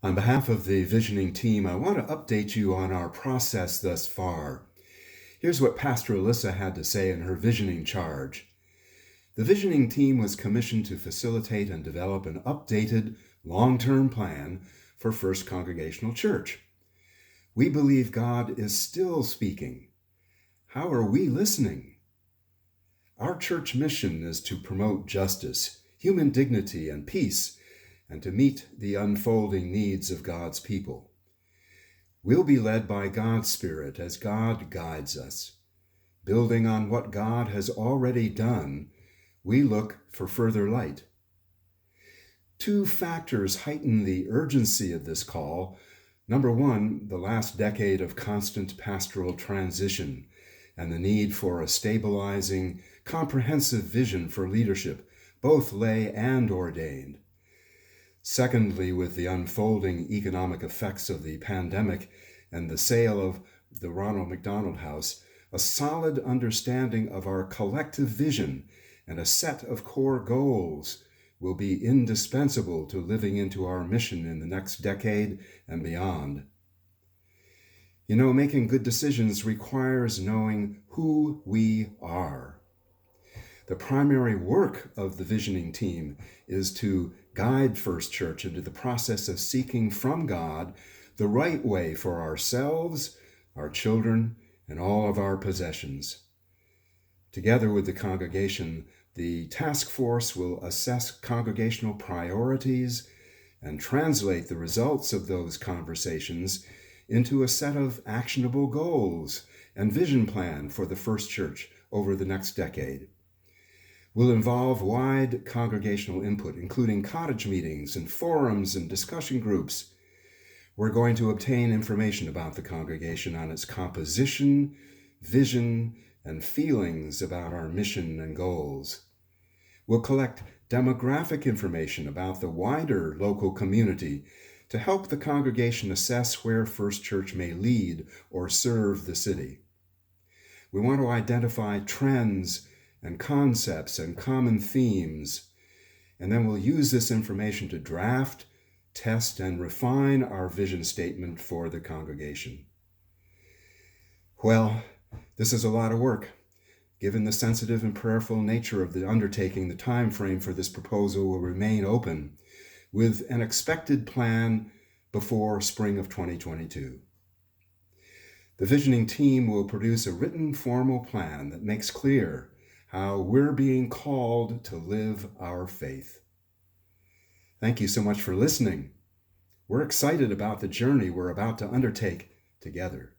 On behalf of the visioning team, I want to update you on our process thus far. Here's what Pastor Alyssa had to say in her visioning charge. The visioning team was commissioned to facilitate and develop an updated, long-term plan for First Congregational Church. We believe God is still speaking. How are we listening? Our church mission is to promote justice, human dignity, and peace, and to meet the unfolding needs of God's people. We'll be led by God's Spirit as God guides us. Building on what God has already done, we look for further light. Two factors heighten the urgency of this call. Number one, the last decade of constant pastoral transition and the need for a stabilizing, comprehensive vision for leadership, both lay and ordained. Secondly, with the unfolding economic effects of the pandemic and the sale of the Ronald McDonald House, a solid understanding of our collective vision and a set of core goals will be indispensable to living into our mission in the next decade and beyond. You know, making good decisions requires knowing who we are. The primary work of the visioning team is to guide First Church into the process of seeking from God the right way for ourselves, our children, and all of our possessions. Together with the congregation, the task force will assess congregational priorities and translate the results of those conversations into a set of actionable goals and vision plan for the First Church over the next decade. Will involve wide congregational input, including cottage meetings and forums and discussion groups. We're going to obtain information about the congregation on its composition, vision, and feelings about our mission and goals. We'll collect demographic information about the wider local community to help the congregation assess where First Church may lead or serve the city. We want to identify trends and concepts and common themes, and then we'll use this information to draft, test, and refine our vision statement for the congregation. Well, this is a lot of work. Given the sensitive and prayerful nature of the undertaking, the time frame for this proposal will remain open, with an expected plan before spring of 2022. The visioning team will produce a written formal plan that makes clear how we're being called to live our faith. Thank you so much for listening. We're excited about the journey we're about to undertake together.